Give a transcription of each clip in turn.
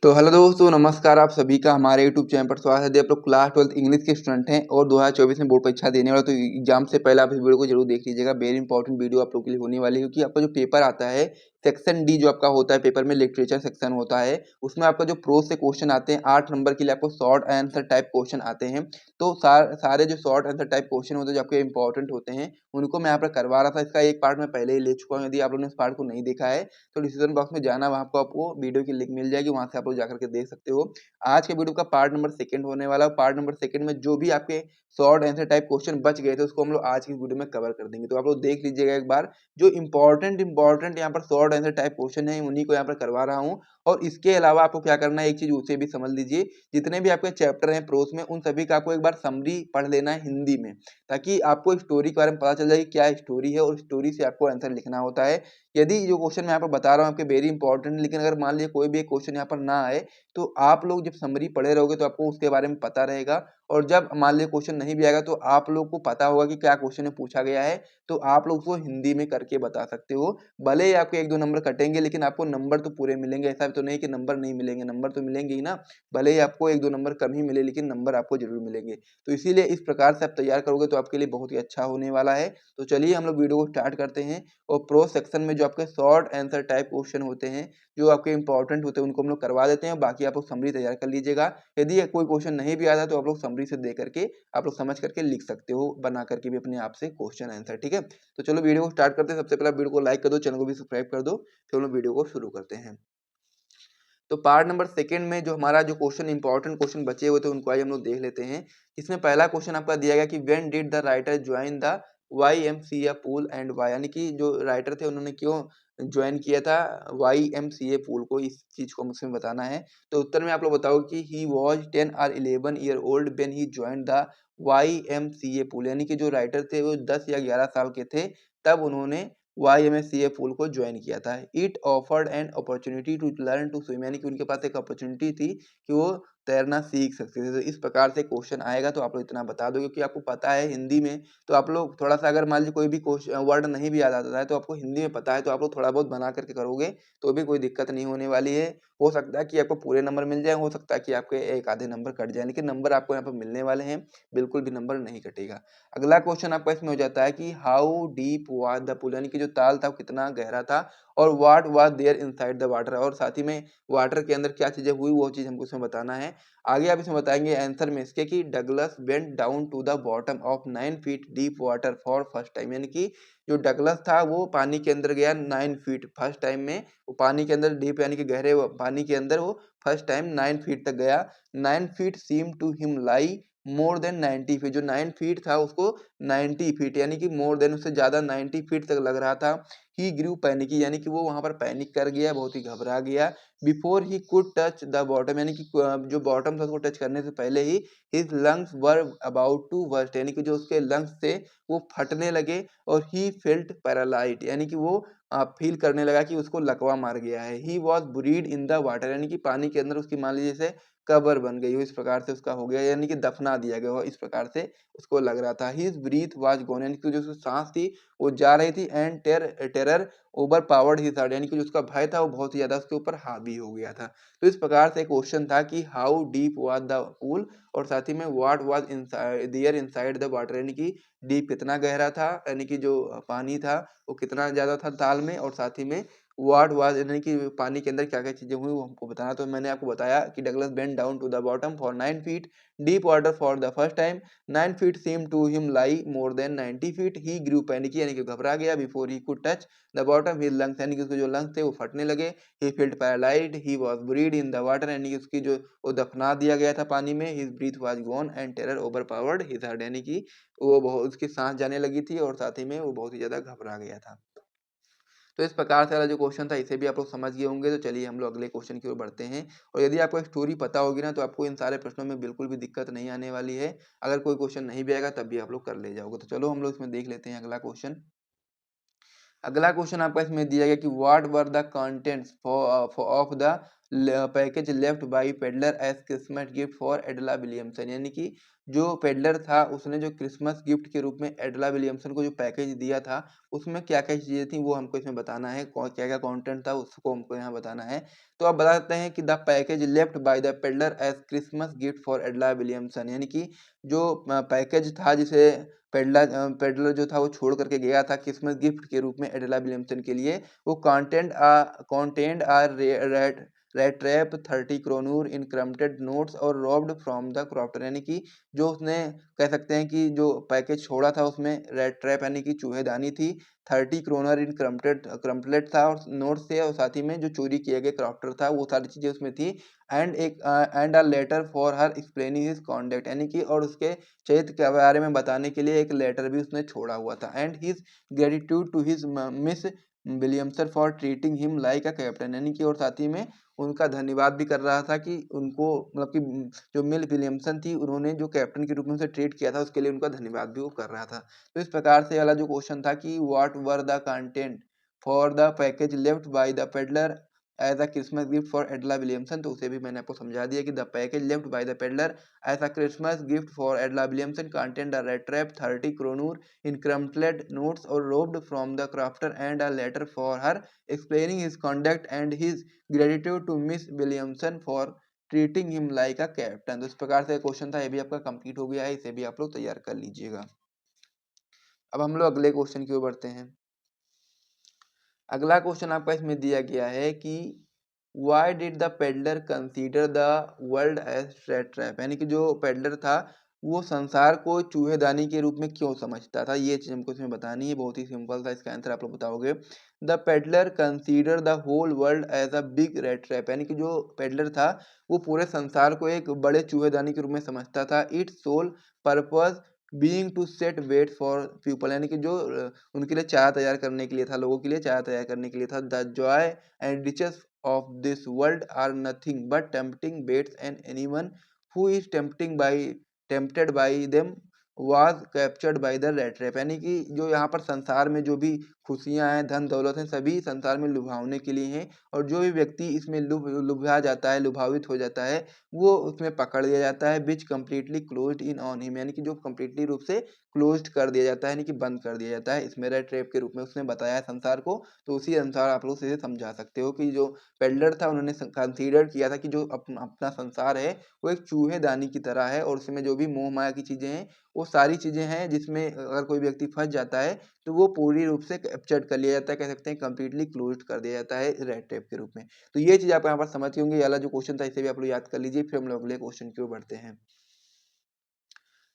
तो हेलो दोस्तों, नमस्कार। आप सभी का हमारे यूट्यूब चैनल पर स्वागत है। यदि आप लोग क्लास 12th इंग्लिश के स्टूडेंट हैं और 2024 में बोर्ड परीक्षा देने वाले, तो एग्जाम से पहले आप इस वीडियो को जरूर देख लीजिएगा। वेरी इंपॉर्टेंट वीडियो आप लोग के लिए होने वाली है, क्योंकि आपका जो पेपर आता है सेक्शन डी जो आपका होता है पेपर में, लिटरेचर सेक्शन होता है, उसमें आपका जो प्रोज से क्वेश्चन आते हैं 8 नंबर के लिए आपको शॉर्ट आंसर टाइप क्वेश्चन आते हैं। तो सारे जो शॉर्ट आंसर टाइप क्वेश्चन होते हैं जो आपके इंपॉर्टेंट होते हैं, उनको मैं यहाँ पर करवा रहा था। इसका एक पार्ट मैं पहले ही ले चुका हूँ। यदि आप लोगों ने इस पार्ट को नहीं देखा है तो डिस्क्रिप्शन बॉक्स में जाना, वहाँ को आपको वीडियो की लिंक मिल जाएगी, वहाँ से आप लोग जाकर के देख सकते हो। आज के वीडियो का पार्ट नंबर सेकंड होने वाला है। पार्ट नंबर सेकंड में जो भी आपके शॉर्ट आंसर टाइप क्वेश्चन बच गए थे उसको हम लोग आज की वीडियो में कवर कर देंगे। तो आप लोग देख लीजिएगा एक बार, जो इंपॉर्टेंट यहाँ पर शॉर्ट आंसर टाइप क्वेश्चन है उन्हीं को यहाँ पर करवा रहा हूँ। और इसके अलावा आपको क्या करना है, एक चीज उसे भी समझ लीजिए, जितने भी आपके चैप्टर हैं प्रोस में, उन सभी का आपको एक बार समरी पढ़ लेना है हिंदी में, ताकि आपको स्टोरी के बारे में पता चल जाए कि क्या स्टोरी है, और स्टोरी से आपको आंसर लिखना होता है। यदि जो क्वेश्चन मैं यहाँ पर बता रहा हूँ आपके वेरी इंपॉर्टेंट, लेकिन अगर मान लीजिए कोई भी एक क्वेश्चन यहाँ पर ना आए, तो आप लोग जब समरी पढ़े रहोगे तो आपको उसके बारे में पता रहेगा। और जब मान लीजिए क्वेश्चन नहीं भी आएगा तो आप लोग को पता होगा कि क्या क्वेश्चन में पूछा गया है, तो आप लोग उसको हिंदी में करके बता सकते हो। भले ही आपके 1-2 नंबर कटेंगे, लेकिन आपको नंबर तो पूरे मिलेंगे। ऐसा तो नहीं कि नंबर नहीं मिलेंगे, नंबर तो मिलेंगे ही ना। भले ही आपको 1-2 नंबर कम ही मिले, लेकिन नंबर आपको जरूर मिलेंगे। तो इसीलिए इस प्रकार से आप तैयार करोगे तो आपके लिए बहुत ही अच्छा होने वाला है। तो चलिए हम लोग वीडियो को स्टार्ट करते हैं। और प्रो सेक्शन में जो आपके शॉर्ट आंसर टाइप क्वेश्चन होते हैं, जो आपके इंपॉर्टेंट होते हैं, उनको हम लोग करवा देते हैं। बाकी आप लोग समरी तैयार कर लीजिएगा। यदि कोई क्वेश्चन नहीं भी आता तो आप लोग समरी से दे करके आप लोग समझ करके लिख सकते हो, बना करके भी अपने आप से क्वेश्चन आंसर। ठीक है, तो चलो वीडियो को स्टार्ट करते हैं। सबसे पहले वीडियो को लाइक कर दो, चैनल को भी सब्सक्राइब कर दो। फिर हम लोग वीडियो को शुरू करते हैं। तो पार्ट नंबर सेकंड में जो हमारा जो क्वेश्चन इंपॉर्टेंट क्वेश्चन बचे हुए थे उनको आइए हम लोग देख लेते हैं। इसमें पहला क्वेश्चन आपका दिया गया कि when did the writer join the YMCA pool and Y, यानी कि जो राइटर थे उन्होंने क्यों ज्वाइन किया था YMCA पूल को, इस चीज को मुझसे बताना है। तो उत्तर में आप लोग बताओगे कि ही वॉज 10 और 11 year old when he join the YMCA pool, यानी कि जो राइटर थे वो 10 या 11 साल के थे तब उन्होंने YMCA पूल को ज्वाइन किया था। It offered an opportunity to learn to swim, यानी कि उनके पास एक अपॉर्चुनिटी थी कि वो तैरना सीख सकते थे। तो इस प्रकार से क्वेश्चन आएगा, तो आप लोग इतना बता दो, क्योंकि आपको पता है हिंदी में, तो आप लोग थोड़ा सा, अगर मान लीजिए कोई भी वर्ड नहीं भी याद आता है तो आपको हिंदी में पता है, तो आप लोग थोड़ा बहुत बना करके करोगे तो भी कोई दिक्कत नहीं होने वाली है। हो सकता है कि आपको पूरे नंबर मिल जाए, हो सकता है कि आपके एक आधे नंबर कट जाए, लेकिन नंबर आपको यहाँ पर मिलने वाले हैं, बिल्कुल भी नंबर नहीं कटेगा। अगला क्वेश्चन आपका इसमें हो जाता है कि how deep was the pool, यानी कि जो ताल था वो कितना गहरा था, और what was there inside the water, और साथ ही में वाटर के अंदर क्या चीजें हुई वो चीज हमको इसमें बताना है। आगे आप इसमें बताएंगे आंसर में इसके कि Douglas went down to the bottom of 9 feet deep water for first time, यानी कि जो डगलस था वो पानी के अंदर गया 9 फीट फर्स्ट टाइम में, वो पानी के अंदर डीप यानी कि गहरे पानी के अंदर वो फर्स्ट टाइम 9 फीट तक गया। 9 feet seem to him like more than 90 feet, जो 9 फीट था उसको 90 फीट यानी कि मोर देन, उससे ज्यादा 90 फीट तक लग रहा था। ही ग्रू पैनिकी, यानी कि वो वहां पर पैनिक कर गया, बहुत ही घबरा गया। Before he could touch the bottom, यानी कि जो बॉटम था उसको टच करने से पहले ही his lungs were about to burst, यानी कि जो उसके लंग्स थे वो फटने लगे। और ही फेल्ट पैरालाइट, यानी कि वो फील करने लगा कि उसको लकवा मार गया है। He was buried in the water, यानी कि पानी के अंदर उसकी मान लीजिए जैसे कबर बन गई हो, इस प्रकार से उसका हो गया, यानी कि दफना दिया गया हो, इस प्रकार से उसको लग रहा था। हिज ब्रीथ वाज गॉन, यानी कि जो उसकी सांस थी वो जा रही थी। And terror overpowered his heart, यानी कि जो उसका भय था वो बहुत ही ज्यादा उसके ऊपर हावी हो गया था। तो इस प्रकार से क्वेश्चन था कि how deep was the pool, और साथ ही में what was there inside the water, यानी कि डीप कितना गहरा था, यानी कि जो पानी था वो कितना ज्यादा था ताल में, और साथ ही में व्हाट वाज, यानी कि पानी के अंदर क्या क्या चीजें हुई वो हमको बताना। तो मैंने आपको बताया कि Douglas bent down to the bottom for 9 feet deep water for the first time. 9 feet seem to him like more than 90 feet. He grew panicky, यानी कि घबरा गया। Before he could touch the bottom his lungs, यानी कि उसके जो lungs थे वो फटने लगे। He felt paralysed, he was buried in the water, यानी कि उसकी जो वो दफना दिया गया था पानी में। His breath was gone and terror overpowered his heart, यानी कि वो बहुत उसकी सांस जाने लगी थी, और साथ ही में वो बहुत ही ज्यादा घबरा गया था। तो इस प्रकार से वाला जो क्वेश्चन था इसे भी आप लोग समझ गए होंगे। तो चलिए हम लोग अगले क्वेश्चन की ओर बढ़ते हैं। और यदि आपको स्टोरी पता होगी ना तो आपको इन सारे प्रश्नों में बिल्कुल भी दिक्कत नहीं आने वाली है। अगर कोई क्वेश्चन नहीं भी आएगा तब भी आप लोग कर ले जाओगे। तो चलो हम लोग इसमें देख लेते हैं अगला क्वेश्चन। अगला क्वेश्चन आपका इसमें दिया गया कि what were the contents of the package left by peddler as Christmas gift for Edla Williamson, यानी कि जो पेडलर था उसने जो क्रिसमस गिफ्ट के रूप में एडला विलियमसन को जो पैकेज दिया था उसमें क्या क्या चीज़ें थी वो हमको इसमें बताना है, क्या क्या कंटेंट था उसको हमको यहाँ बताना है। तो आप बता सकते हैं कि the package left by the peddler as Christmas gift for Edla Williamson, यानी कि जो पैकेज था जिसे पेडलर जो था वो छोड़ करके गया था क्रिसमस गिफ्ट के रूप में एडला विलियमसन के लिए, वो content are red red trap 30 kronor in crumpled notes और रॉब्ड फ्रॉम द क्रॉफ्टर, यानी कि जो उसने कह सकते हैं कि जो पैकेज छोड़ा था उसमें रेड ट्रैप यानी कि चूहेदानी थी, 30 क्रोनर इन क्रम्पलेट था और नोट्स थे और साथ ही में जो चोरी किए गए क्रॉफ्टर था वो सारी चीज़ें उसमें थी। And a letter for her explaining his conduct, यानी कि और उसके चरित्र के बारे में बताने के लिए एक लेटर भी उसने छोड़ा हुआ था। And his gratitude to his Miss Williamson for treating him like a captain, यानी कि और साथ ही में उनका धन्यवाद भी कर रहा था कि उनको मतलब कि जो मिल विलियमसन थी उन्होंने जो कैप्टन के रूप में उसे ट्रीट किया था उसके लिए उनका धन्यवाद भी वो कर रहा था। तो इस प्रकार से वाला जो क्वेश्चन था कि what were the content for the package left by the peddler as a Christmas gift for Edla Williamson, तो उसे भी मैंने आपको समझा दिया कि the package left by the peddler as a Christmas gift for Edla Williamson content the rat trap 30 kronor in crumpled notes or robbed from the crafter and a letter for her explaining his conduct and his gratitude to Miss Williamson for treating him like a captain. तो इस प्रकार से question था, ये भी आपका complete हो गया है, इसे भी आप लोग तैयार कर लीजिएगा। अब हम लोग अगले क्वेश्चन की ओर बढ़ते हैं। अगला क्वेश्चन आपका इसमें दिया गया है कि why did the peddler consider the world as rat trap, यानी कि जो पेडलर था वो संसार को चूहेदानी के रूप में क्यों समझता था, ये चीज हमको इसमें बतानी है। बहुत ही सिंपल था, इसका आंसर आप लोग बताओगे। The peddler consider the whole world as a big rat trap, यानी कि जो पेडलर था वो पूरे संसार को एक बड़े चूहेदानी के रूप में समझता था। Its sole purpose being to set bait for people, यानी कि जो उनके लिए चाय तैयार करने के लिए था, लोगों के लिए चाय तैयार करने के लिए था। The joy and riches of this world are nothing but tempting baits and anyone who is tempted by them was captured by the rat trap, यानी कि जो यहाँ पर संसार में जो भी खुशियां हैं धन दौलत हैं सभी संसार में लुभावने के लिए हैं, और जो भी व्यक्ति इसमें लुभा जाता है लुभावित हो जाता है वो उसमें पकड़ लिया जाता है। विच completely closed in on him, यानी कि जो कम्प्लीटली रूप से क्लोज्ड कर दिया जाता है यानी कि बंद कर दिया जाता है, इसमें रेड ट्रैप के रूप में उसने बताया है संसार को। तो उसी अनुसार आप लोग इसे समझा सकते हो कि जो पेडलर था उन्होंने कंसीडर किया था कि जो अपना संसार है वो एक चूहेदानी की तरह है और उसमें जो भी मोह माया की चीजें हैं वो सारी चीजें हैं जिसमें अगर कोई व्यक्ति फंस जाता है तो वो पूरी रूप से कैप्चर्ड कर लिया जाता है, कह सकते हैं कंप्लीटली क्लोज्ड कर दिया जाता है रेड टेप के रूप में। तो ये चीज आप यहाँ पर समझ होंगे। ये वाला जो क्वेश्चन था इसे भी आप लोग याद कर लीजिए। फिर हम लोग अगले क्वेश्चन की ओर बढ़ते हैं।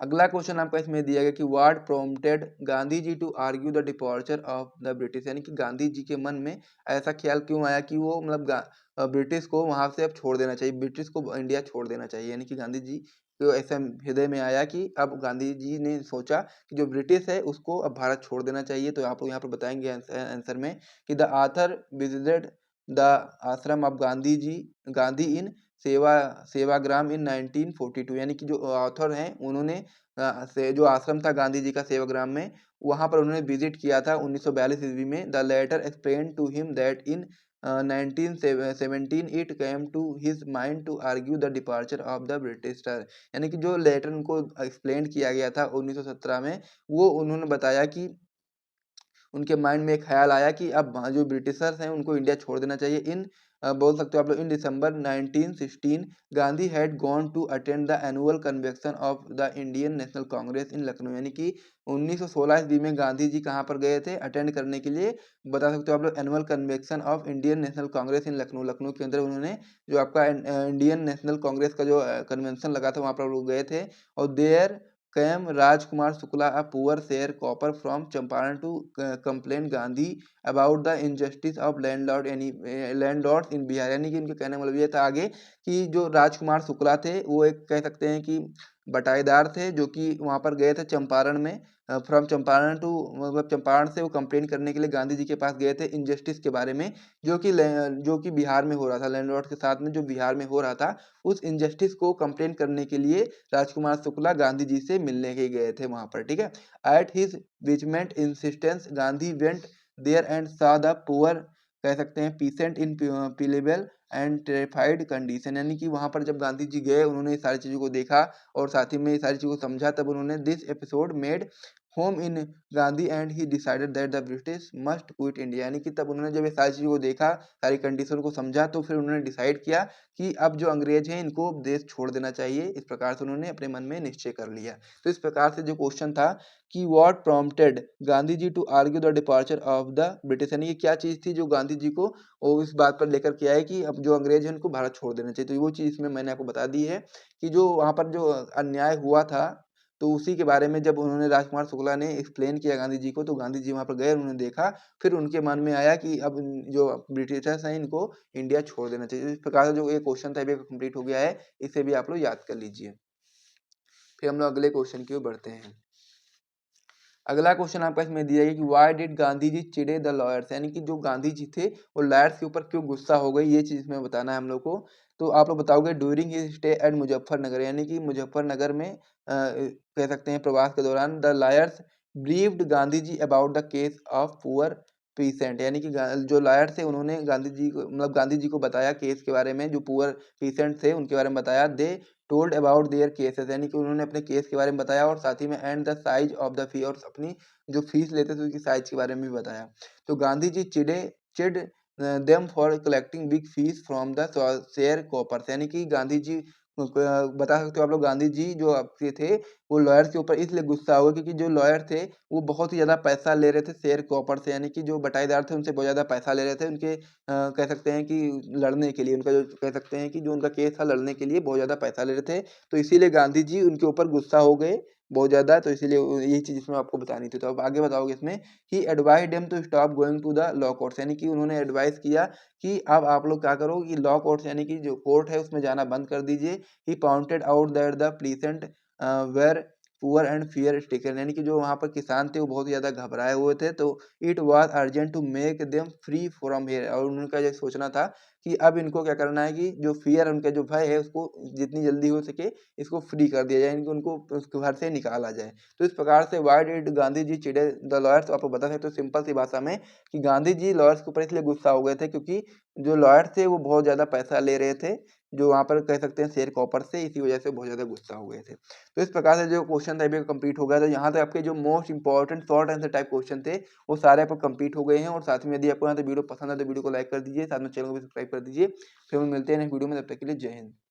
अगला क्वेश्चन आपका इसमें दिया गया कि what prompted Gandhi ji to argue the departure of the British, यानी कि गांधी जी के मन में ऐसा ख्याल क्यों आया कि वो मतलब ब्रिटिश को वहां से अब छोड़ देना चाहिए, ब्रिटिश को इंडिया छोड़ देना चाहिए, यानी कि गांधी जी को ऐसा हृदय में आया कि अब गांधी जी ने सोचा कि जो ब्रिटिश है उसको अब भारत छोड़ देना चाहिए। तो आप लोग यहाँ पर बताएंगे आंसर में कि द आथर विजिटेड द आश्रम ऑफ गांधी इन सेवा सेवाग्राम इन 1942, यानी कि जो ऑथर हैं उन्होंने से जो आश्रम था गांधी जी का सेवाग्राम में वहां पर उन्होंने विजिट किया था 1942 ईस्वी में। The letter explain to him that in 1917 it came to his mind to argue the departure of the Britisher, यानी कि जो लेटर उनको एक्सप्लेन किया गया था 1917 में वो उन्होंने बताया कि उनके माइंड में एक ख्याल आया कि अब जो ब्रिटिशर्स हैं उनको इंडिया छोड़ देना चाहिए। बोल सकते हो आप लोग in December 1916 Gandhi had gone to attend the annual convention of the Indian National Congress in Lucknow, यानी कि 1916 ईस्वी में गांधी जी कहाँ पर गए थे अटेंड करने के लिए, बता सकते हो आप लोग annual convention of Indian National Congress in Lucknow. Lucknow के अंदर उन्होंने जो आपका इंडियन नेशनल कांग्रेस का जो कन्वेंशन लगा था वहाँ पर लोग गए थे। और there came Rajkumar Shukla a poor sharecropper from Champaran to complain Gandhi about the injustice of landlords in Bihar, यानी कि उनके कहने का मतलब ये था आगे कि जो राजकुमार शुक्ला थे वो एक कह सकते हैं कि बटाईदार थे जो कि वहां पर गए थे चंपारण में, फ्रॉम चंपारण टू मतलब चंपारण से वो कंप्लेन करने के लिए गांधी जी के पास गए थे इनजस्टिस के बारे में जो कि बिहार में हो रहा था, लैंडलॉर्ड के साथ में जो बिहार में हो रहा था उस इनजस्टिस को कंप्लेन करने के लिए राजकुमार शुक्ला गांधी जी से मिलने के गए थे वहां पर, ठीक है। At his vehement insistence Gandhi went there and saw the poor कह सकते हैं peasant in pitiable and terrified condition, यानी कि वहाँ पर जब गांधी जी गए उन्होंने ये सारी चीज़ों को देखा और साथ ही में ये सारी चीज़ों को समझा, तब उन्होंने this episode made home in Gandhi and he decided that the British must quit India, यानी कि तब उन्होंने जब ये सारी चीज़ों को देखा, सारी कंडीशन को समझा, तो फिर उन्होंने डिसाइड किया कि अब जो अंग्रेज हैं इनको देश छोड़ देना चाहिए। इस प्रकार से उन्होंने अपने मन में निश्चय कर लिया। तो इस प्रकार से जो क्वेश्चन था कि what prompted Gandhi ji to argue the departure of the British, यानी कि क्या चीज़ थी जो गांधी जी को और इस बात पर लेकर के आए कि अब जो अंग्रेज हैं उनको भारत छोड़ देना चाहिए। तो वो चीज़ इसमें मैंने आपको बता दी है कि जो वहाँ पर जो अन्याय हुआ था, तो उसी के बारे में जब उन्होंने राजकुमार शुक्ला ने एक्सप्लेन किया गांधी जी को, तो गांधी जी वहाँ पर गए, उन्होंने देखा, फिर उनके मन में आया कि अब जो ब्रिटिशर्स हैं इनको इंडिया छोड़ देना चाहिए। इस प्रकार से जो ये क्वेश्चन था ये कंप्लीट हो गया है, इसे भी आप लोग याद कर लीजिए। फिर हम लोग अगले क्वेश्चन की ओर बढ़ते हैं। अगला क्वेश्चन आपका इसमें दिया है कि why did Gandhi ji chide the lawyers, यानी कि जो गांधी जी थे वो लॉयर्स के ऊपर क्यों गुस्सा हो गए, ये चीज़ इसमें बताना है हम लोग को। तो आप लोग बताओगे during his stay at Muzaffarnagar, यानी कि मुजफ्फरनगर में कह सकते हैं प्रवास के दौरान the lawyers briefed Gandhi ji about the case of poor peasant, यानी कि जो लॉयर थे उन्होंने गांधी जी को मतलब गांधी जी को बताया केस के बारे में, जो पुअर पीसेंट थे उनके बारे में बताया। They told about their cases, यानी कि उन्होंने अपने केस के बारे में बताया और साथ ही में and the size of the fee, और अपनी जो फीस लेते थे उसकी साइज के बारे में भी बताया। तो Gandhi ji chid them for collecting big fees from the sharecroppers, यानी कि गांधी जी बता सकते हो आप लोग, गांधी जी जो आपके थे वो लॉयर के ऊपर इसलिए गुस्सा हुए क्योंकि जो लॉयर थे वो बहुत ही ज़्यादा पैसा ले रहे थे शेयर कॉपर से, यानी कि जो बटाईदार थे उनसे बहुत ज़्यादा पैसा ले रहे थे उनके कह सकते हैं कि लड़ने के लिए, उनका जो कह सकते हैं कि जो उनका केस था लड़ने के लिए बहुत ज़्यादा पैसा ले रहे थे, तो इसीलिए गांधी जी उनके ऊपर गुस्सा हो गए बहुत ज़्यादा, तो इसीलिए यही चीज़ इसमें आपको बतानी थी। तो अब आगे बताओगे इसमें कि advised him to stop going to the law courts, यानी कि उन्होंने एडवाइस किया कि अब आप लोग क्या करो कि लॉ कोर्ट्स यानी कि जो कोर्ट है उसमें जाना बंद कर दीजिए। He pointed out that the peasant were poor and fear stricken, यानी कि जो वहाँ पर किसान थे वो बहुत ज़्यादा घबराए हुए थे, तो it was urgent to make them free from here, और उनका ये सोचना था कि अब इनको क्या करना है कि जो फियर उनका जो भय है उसको जितनी जल्दी हो सके इसको फ्री कर दिया जाए, यानी कि उनको उस घर से निकाला जाए। तो इस प्रकार से why did Gandhi ji chide the lawyers, आपको बता सकते हो सिंपल सी भाषा में कि गांधी जी लॉयर्स के ऊपर इसलिए गुस्सा हो गए थे क्योंकि जो लॉयर थे वो बहुत ज़्यादा पैसा ले रहे थे, जो वहाँ पर कह सकते हैं शेयर कॉपर से, इसी वजह से बहुत ज़्यादा गुस्सा हो गए थे। तो इस प्रकार से जो क्वेश्चन था ये कंप्लीट हो गया। तो यहाँ तक आपके जो most important short answer type question थे वो सारे आपको कंप्लीट हो गए हैं। और साथ में यदि आपको यहाँ तो वीडियो पसंद है तो वीडियो को लाइक कर दीजिए, साथ में चैनल को भी सब्सक्राइब कर दीजिए। फिर हम मिलते हैं नेक्स्ट वीडियो में, तब तक के लिए जय हिंद।